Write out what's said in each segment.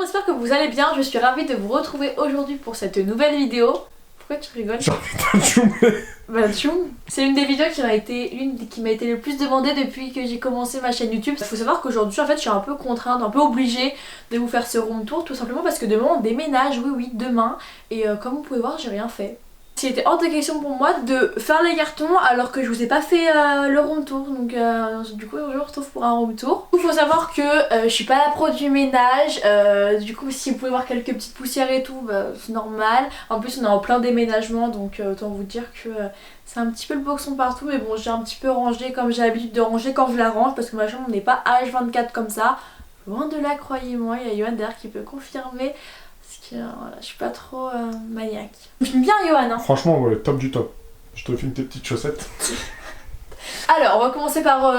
j'espère que vous allez bien, je suis ravie de vous retrouver aujourd'hui pour cette nouvelle vidéo. Pourquoi tu rigoles? Bah tchoum. C'est une des vidéos qui m'a été le plus demandée depuis que j'ai commencé ma chaîne YouTube. Il faut savoir qu'aujourd'hui en fait je suis un peu contrainte, un peu obligée de vous faire ce room tour, tout simplement parce que demain on déménage, oui demain. Et comme vous pouvez voir j'ai rien fait. C'était hors de question pour moi de faire les cartons alors que je vous ai pas fait le room tour. Donc du coup je me retrouve pour un room tour. Il faut savoir que je suis pas la pro du ménage. Du coup si vous pouvez voir quelques petites poussières et tout, bah, c'est normal. En plus on est en plein déménagement, donc autant vous dire que c'est un petit peu le boxon partout. Mais bon, j'ai un petit peu rangé comme j'ai l'habitude de ranger quand je la range, parce que ma chambre n'est pas H24 comme ça. Loin de là, croyez-moi. Il y a Yohan derrière qui peut confirmer. Voilà, je suis pas trop maniaque. J'aime bien Yohan hein. Franchement ouais, top du top. Je te filme tes petites chaussettes. Alors on va commencer par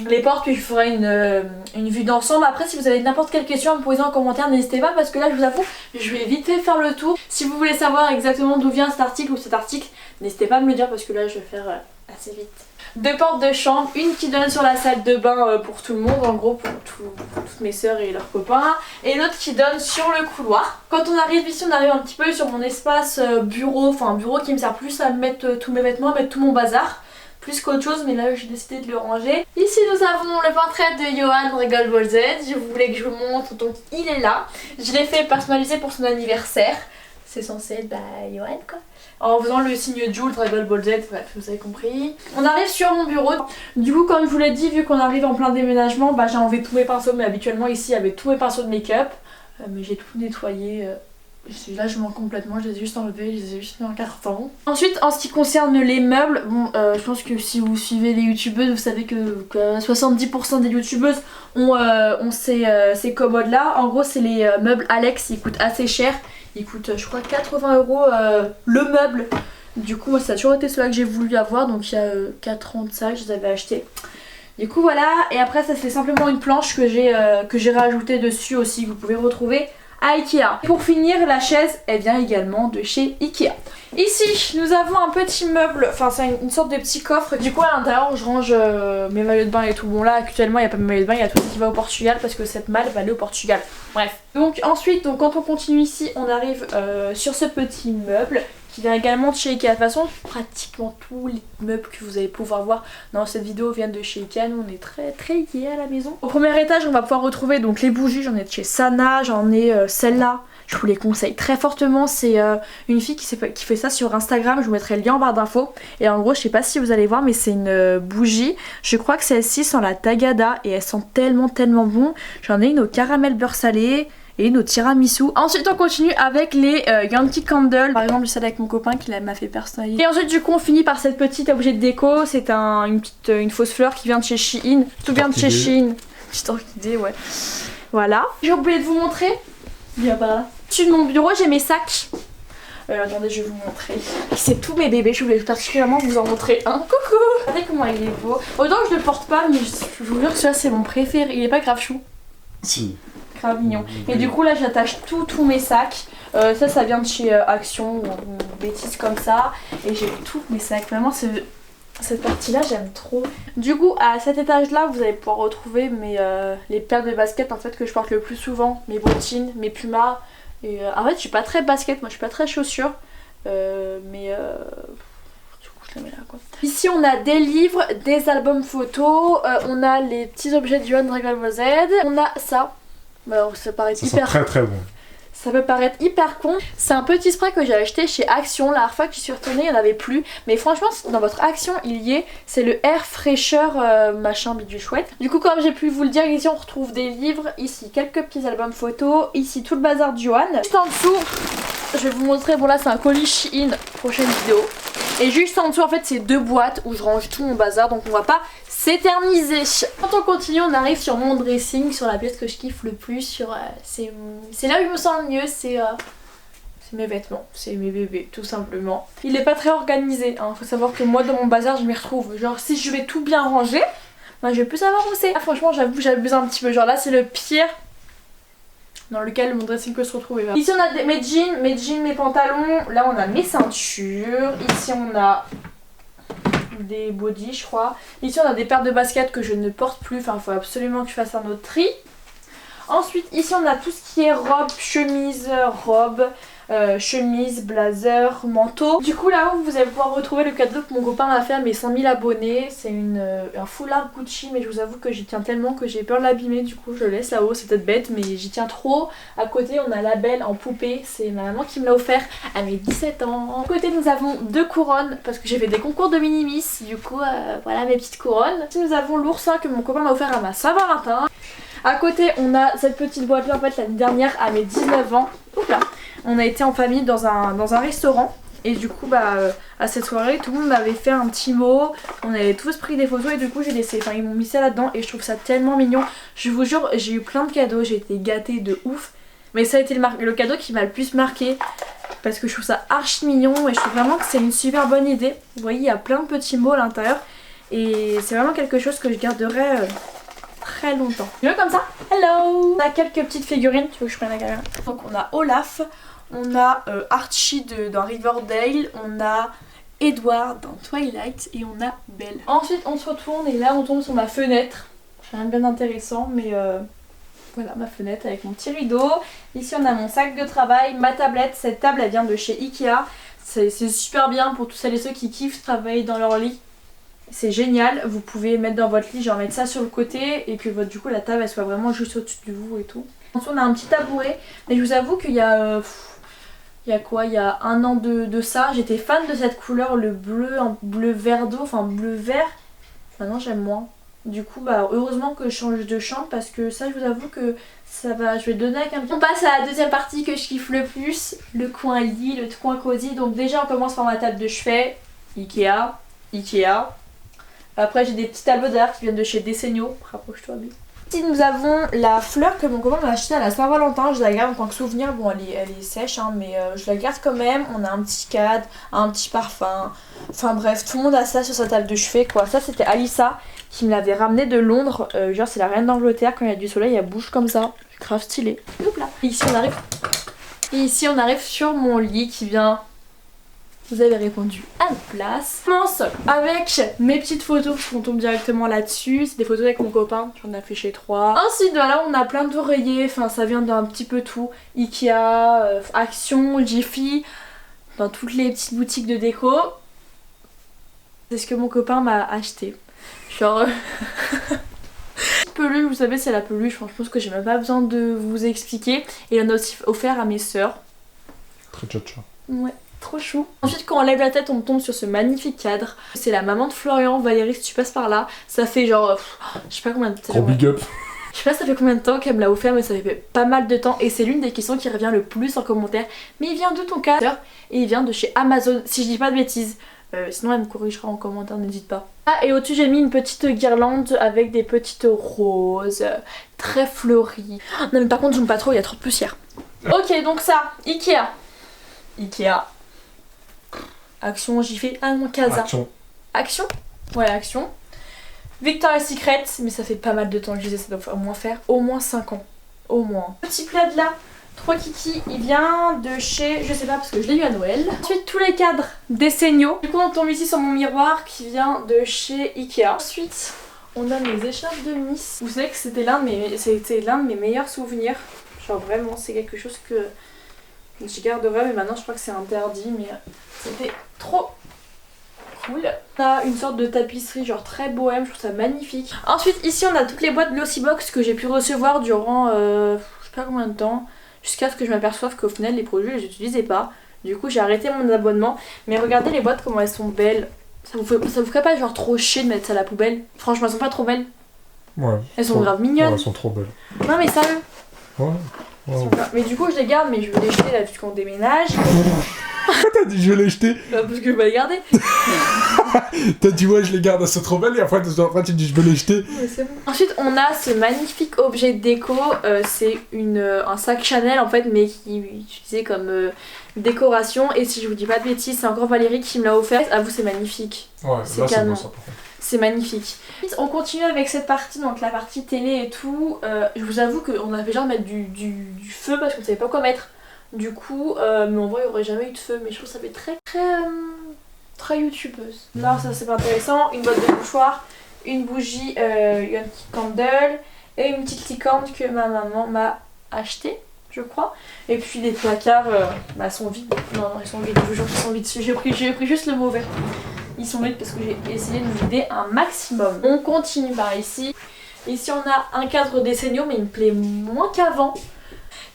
les portes, puis je ferai une vue d'ensemble. Après si vous avez n'importe quelle question à me poser en commentaire, n'hésitez pas, parce que là je vous avoue je vais vite fait faire le tour. Si vous voulez savoir exactement d'où vient cet article ou cet article, n'hésitez pas à me le dire, parce que là je vais faire assez vite. Deux portes de chambre, une qui donne sur la salle de bain pour tout le monde, en gros pour toutes mes soeurs et leurs copains, et l'autre qui donne sur le couloir. Quand on arrive ici, on arrive un petit peu sur mon espace bureau, enfin un bureau qui me sert plus à mettre tous mes vêtements, à mettre tout mon bazar, plus qu'autre chose, mais là j'ai décidé de le ranger. Ici nous avons le portrait de Yohan Dragon Ball Z, je voulais que je vous montre, donc il est là. Je l'ai fait personnaliser pour son anniversaire, c'est censé être Yohan quoi. En faisant le signe Joule, Dragon Ball Z, bref, vous avez compris. On arrive sur mon bureau. Du coup, comme je vous l'ai dit, vu qu'on arrive en plein déménagement, bah, j'ai enlevé tous mes pinceaux. Mais habituellement, ici, il y avait tous mes pinceaux de make-up. Mais j'ai tout nettoyé. Là, je mens complètement. Je les ai juste enlevés, je les ai juste mis en carton. Ensuite, en ce qui concerne les meubles, bon, je pense que si vous suivez les youtubeuses, vous savez que 70% des youtubeuses ont ces commodes-là. En gros, c'est les meubles Alex, ils coûtent assez cher. Il coûte je crois 80 € le meuble. Du coup moi ça a toujours été cela que j'ai voulu avoir, donc il y a 4 ans de ça je les avais achetés. Du coup voilà, et après ça c'est simplement une planche que j'ai rajoutée dessus aussi, que vous pouvez retrouver à Ikea. Pour finir, la chaise elle vient également de chez Ikea. Ici nous avons un petit meuble, enfin c'est une sorte de petit coffre. Du coup à l'intérieur je range mes maillots de bain et tout. Bon là actuellement il n'y a pas mes maillots de bain, il y a tout ce qui va au Portugal, parce que cette malle va aller au Portugal. Bref. Donc ensuite, quand on continue ici, on arrive sur ce petit meuble qui vient également de chez Ikea. De toute façon, pratiquement tous les meubles que vous allez pouvoir voir dans cette vidéo viennent de chez Ikea. Nous on est très Ikea à la maison. Au premier étage on va pouvoir retrouver donc les bougies. J'en ai de chez Sana, j'en ai celle-là. Je vous les conseille très fortement, c'est une fille qui fait ça sur Instagram, je vous mettrai le lien en barre d'infos. Et en gros, je sais pas si vous allez voir, mais c'est une bougie. Je crois que celle-ci sent la tagada et elle sent tellement bon. J'en ai une au caramel beurre salé et une au tiramisu. Ensuite on continue avec les Yankee Candle. Par exemple celle avec mon copain qui m'a fait personnaliser. Et ensuite du coup on finit par cette petite objet de déco. C'est une fausse fleur qui vient de chez Shein. Tout vient de chez Shein. Petite orchidée, ouais. Voilà. J'ai oublié de vous montrer. Viens par là. Au-dessus de mon bureau j'ai mes sacs. Attendez, je vais vous montrer. C'est tous mes bébés, je voulais particulièrement vous en montrer un. Coucou! Regardez comment il est beau. Autant je le porte pas, mais je vous jure que celui-là c'est mon préféré. Il est pas grave chou? Si. Grave mignon. Et du coup là j'attache tous mes sacs. Ça vient de chez Action ou une bêtise comme ça. Et j'ai tous mes sacs. Vraiment cette partie là j'aime trop. Du coup à cet étage là vous allez pouvoir retrouver les paires de baskets en fait que je porte le plus souvent. Mes bottines, mes pumas. Et en fait je suis pas très basket, moi je suis pas très chaussures. Du coup je les mets là quoi. Ici on a des livres, des albums photos. On a les petits objets du Yohan Dragon Ball Z. On a ça. Alors, ça paraît hyper... très bon. Ça peut paraître hyper con. C'est un petit spray que j'ai acheté chez Action. La dernière fois que j'y suis retournée, il n'y en avait plus. Mais franchement, dans votre Action, il y est. C'est le air fraîcheur machin bidule chouette. Du coup, comme j'ai pu vous le dire, ici on retrouve des livres. Ici, quelques petits albums photos. Ici, tout le bazar du Yohan. Juste en dessous, je vais vous montrer. Bon là, c'est un colis Shein. Prochaine vidéo. Et juste en dessous, en fait, c'est 2 boîtes où je range tout mon bazar. Donc on va pas s'éterniser. Quand on continue, on arrive sur mon dressing, sur la pièce que je kiffe le plus. C'est là où je me sens le mieux, c'est mes vêtements, c'est mes bébés, tout simplement. Il est pas très organisé, hein. Faut savoir que moi dans mon bazar je m'y retrouve. Genre si je vais tout bien ranger, ben, je vais plus savoir où c'est. Ah, franchement j'avoue j'abuse un petit peu, genre là c'est le pire dans lequel mon dressing peut se retrouver. Là. Ici on a mes jeans, mes pantalons, là on a mes ceintures, ici on a des bodys je crois. Ici on a des paires de baskets que je ne porte plus, enfin il faut absolument que je fasse un autre tri. Ensuite ici on a tout ce qui est robe, chemise, blazer, manteau. Du coup là-haut vous allez pouvoir retrouver le cadeau que mon copain m'a fait à mes 100 000 abonnés. C'est un foulard Gucci, mais je vous avoue que j'y tiens tellement que j'ai peur de l'abîmer. Du coup je le laisse là-haut, c'est peut-être bête mais j'y tiens trop. À côté on a la belle en poupée, c'est ma maman qui me l'a offert à mes 17 ans. À côté nous avons 2 couronnes parce que j'ai fait des concours de mini-miss. Du coup voilà mes petites couronnes. Ici nous avons l'oursin que mon copain m'a offert à ma Saint-Valentin. À côté on a cette petite boîte là, en fait l'année dernière à mes 19 ans. Oups là. On a été en famille dans un restaurant et du coup à cette soirée tout le monde m'avait fait un petit mot, on avait tous pris des photos et du coup j'ai laissé, ils m'ont mis ça là-dedans et je trouve ça tellement mignon. Je vous jure j'ai eu plein de cadeaux, j'ai été gâtée de ouf, mais ça a été le cadeau qui m'a le plus marqué parce que je trouve ça archi mignon et je trouve vraiment que c'est une super bonne idée. Vous voyez il y a plein de petits mots à l'intérieur et c'est vraiment quelque chose que je garderai très longtemps. Tu veux comme ça? Hello! On a quelques petites figurines, tu veux que je prenne la caméra? Donc on a Olaf, on a Archie dans Riverdale, on a Edward dans Twilight et on a Belle. Ensuite on se retourne et là on tombe sur ma fenêtre. Rien de bien intéressant mais voilà ma fenêtre avec mon petit rideau. Ici on a mon sac de travail, ma tablette. Cette table elle vient de chez Ikea. C'est super bien pour tous celles et ceux qui kiffent travailler dans leur lit. C'est génial, vous pouvez mettre dans votre lit, genre mettre ça sur le côté et que du coup la table elle soit vraiment juste au-dessus de vous et tout. Ensuite on a un petit tabouret, mais je vous avoue qu'il y a... il y a un an de ça, j'étais fan de cette couleur, le bleu, en bleu vert d'eau, enfin bleu vert. Maintenant j'aime moins. Du coup heureusement que je change de chambre parce que ça je vous avoue que ça va, je vais le donner à quelqu'un. On passe à la deuxième partie que je kiffe le plus, le coin lit, le coin cosy. Donc déjà on commence par ma table de chevet, Ikea. Après j'ai des petits tableaux d'art qui viennent de chez Desseigno, rapproche-toi bien. Ici nous avons la fleur que mon copain m'a achetée à la Saint-Valentin, je la garde en tant que souvenir, bon elle est sèche hein, mais je la garde quand même. On a un petit cadre, un petit parfum, enfin bref tout le monde a ça sur sa table de chevet quoi. Ça c'était Alissa qui me l'avait ramené de Londres, genre c'est la reine d'Angleterre, quand il y a du soleil elle bouge comme ça, grave stylé. Hop là. Et ici on arrive sur mon lit qui vient... Vous avez répondu à la place. Je commence avec mes petites photos parce qu'on tombe directement là-dessus. C'est des photos avec mon copain, j'en ai affiché 3. Ensuite voilà on a plein d'oreillers, enfin ça vient d'un petit peu tout. Ikea, Action, Jiffy, dans toutes les petites boutiques de déco. C'est ce que mon copain m'a acheté. Genre... peluche, vous savez c'est la peluche, je pense que j'ai même pas besoin de vous expliquer. Et il en a aussi offert à mes sœurs. Très tcha-tcha. Ouais. Trop chou. Ensuite quand on lève la tête on tombe sur ce magnifique cadre. C'est la maman de Florian, Valérie si tu passes par là. Ça fait genre je sais pas combien de temps. Gros big up. Je sais pas ça fait combien de temps qu'elle me l'a offert mais ça fait pas mal de temps. Et c'est l'une des questions qui revient le plus en commentaire. Mais il vient de ton cadre et il vient de chez Amazon si je dis pas de bêtises. Sinon elle me corrigera en commentaire, n'hésite pas. Ah et au-dessus j'ai mis une petite guirlande avec des petites roses très fleuries. Non mais par contre j'aime pas trop, il y a trop de poussière. Ok donc ça, Ikea. Action, j'y fais. Ah non, Casa. Action. Ouais, Action. Victoria's Secret, mais ça fait pas mal de temps que je disais, ça doit au moins faire au moins 5 ans. Au moins. Petit plaid là, 3 kiki, il vient de chez, je sais pas parce que je l'ai eu à Noël. Ensuite tous les cadres Desseigno. Du coup on tombe ici sur mon miroir qui vient de chez Ikea. Ensuite on a mes écharpes de Miss. Vous savez que c'était l'un de mes meilleurs souvenirs. Genre vraiment c'est quelque chose que je garderai mais maintenant je crois que c'est interdit mais c'était trop cool. On a une sorte de tapisserie genre très bohème, je trouve ça magnifique. Ensuite ici on a toutes les boîtes Glossy Box que j'ai pu recevoir durant je sais pas combien de temps. Jusqu'à ce que je m'aperçoive qu'au final les produits je les utilisais pas. Du coup j'ai arrêté mon abonnement. Mais regardez les boîtes comment elles sont belles. Ça vous ferait pas genre trop chier de mettre ça à la poubelle? Franchement elles sont pas trop belles. Ouais. Elles sont grave mignonnes. Ouais, elles sont trop belles. Non mais sérieux. Ouais. Mais du coup je les garde mais je veux les jeter là puisqu'on déménage. Pourquoi t'as dit je vais les jeter? Parce que je vais les garder. T'as dit ouais je les garde, elles sont trop belles et après tu dis je vais les jeter. Ouais, c'est bon. Ensuite on a ce magnifique objet déco, c'est un sac Chanel en fait mais qui est utilisé comme décoration et si je vous dis pas de bêtises c'est encore Valérie qui me l'a offert. À vous c'est magnifique. Ouais c'est là canon. c'est beau ça par contre. C'est magnifique. On continue avec cette partie, donc la partie télé et tout. Je vous avoue qu'on avait genre mettre du feu parce qu'on savait pas quoi mettre. Du coup, mais en vrai il n'y aurait jamais eu de feu, mais je trouve que ça fait très youtubeuse. Là ça c'est pas intéressant, une boîte de mouchoirs, une bougie Yankee Candle et une petite licorne que ma maman m'a achetée, je crois. Et puis les placards sont vides. Non, ils sont vides, je vous jure qu'ils sont vides. J'ai pris juste le mauvais. Ils sont vides parce que j'ai essayé de me vider un maximum. On continue par ici. Ici on a un cadre Desenio, mais il me plaît moins qu'avant.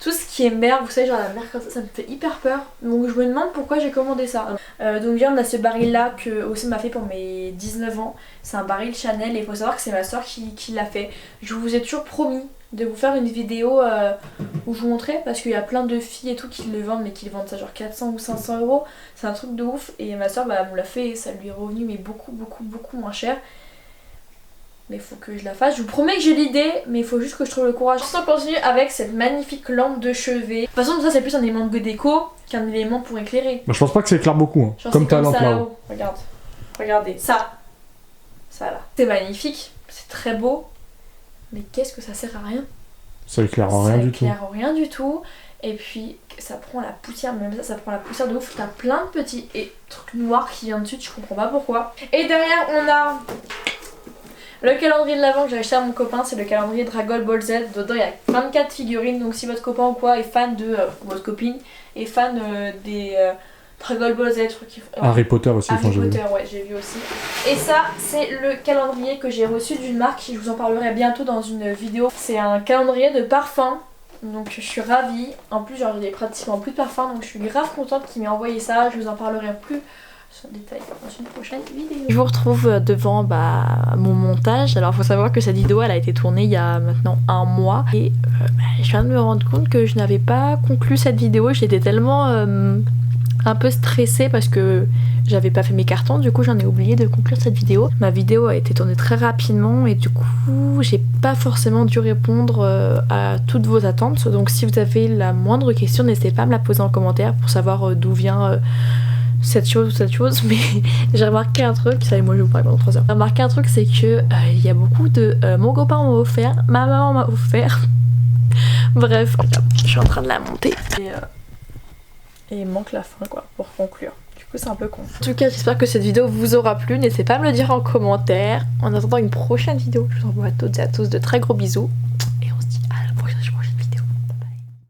Tout ce qui est mer, vous savez, genre la mer comme ça me fait hyper peur. Donc je me demande pourquoi j'ai commandé ça. Donc viens, on a ce baril là que aussi m'a fait pour mes 19 ans. C'est un baril Chanel et il faut savoir que c'est ma soeur qui l'a fait. Je vous ai toujours promis de vous faire une vidéo où je vous montrais, parce qu'il y a plein de filles et tout qui le vendent, mais qui le vendent ça genre 400 ou 500 euros. C'est un truc de ouf et ma soeur me l'a fait et ça lui est revenu mais beaucoup moins cher. Mais il faut que je la fasse. Je vous promets que j'ai l'idée, mais il faut juste que je trouve le courage. On continue avec cette magnifique lampe de chevet. De toute façon, ça c'est plus un élément de déco qu'un élément pour éclairer. Bah, je pense pas que ça éclaire beaucoup, hein. Genre, comme ta lampe ça là-haut. Regarde, regardez, ça là. C'est magnifique, c'est très beau. Mais qu'est-ce que ça sert à rien? Ça éclaire rien du tout. Ça éclaire rien du tout. Et puis ça prend la poussière, même ça prend la poussière de ouf. T'as plein de petits trucs noirs qui viennent dessus, je comprends pas pourquoi. Et derrière on a le calendrier de l'Avent que j'ai acheté à mon copain, c'est le calendrier Dragon Ball Z. Dedans il y a 24 figurines, donc si votre copain ou quoi est fan de, votre copine est fan des Dragon Ball Z, Harry Potter aussi, Harry Potter, ouais, j'ai vu aussi. Et ça, c'est le calendrier que j'ai reçu d'une marque, je vous en parlerai bientôt dans une vidéo. C'est un calendrier de parfum, donc je suis ravie. En plus, genre, j'ai pratiquement plus de parfum, donc je suis grave contente qu'il m'ait envoyé ça. Je vous en parlerai plus en détail dans une prochaine vidéo. Je vous retrouve devant mon montage. Alors, il faut savoir que cette vidéo, elle a été tournée il y a maintenant un mois. Et je viens de me rendre compte que je n'avais pas conclu cette vidéo. J'étais tellement un peu stressée parce que j'avais pas fait mes cartons, du coup j'en ai oublié de conclure cette vidéo. Ma vidéo a été tournée très rapidement et du coup j'ai pas forcément dû répondre à toutes vos attentes. Donc si vous avez la moindre question, n'hésitez pas à me la poser en commentaire pour savoir d'où vient cette chose ou cette chose. Mais j'ai remarqué un truc, ça y est, moi je vais vous parler pendant 3 heures. J'ai remarqué un truc, c'est que il y a beaucoup de mon copain m'a offert, ma maman m'a offert. Bref, regarde, je suis en train de la monter. Et il manque la fin quoi pour conclure. Du coup c'est un peu con. En tout cas j'espère que cette vidéo vous aura plu. N'hésitez pas à me le dire en commentaire. En attendant une prochaine vidéo, je vous envoie à toutes et à tous de très gros bisous.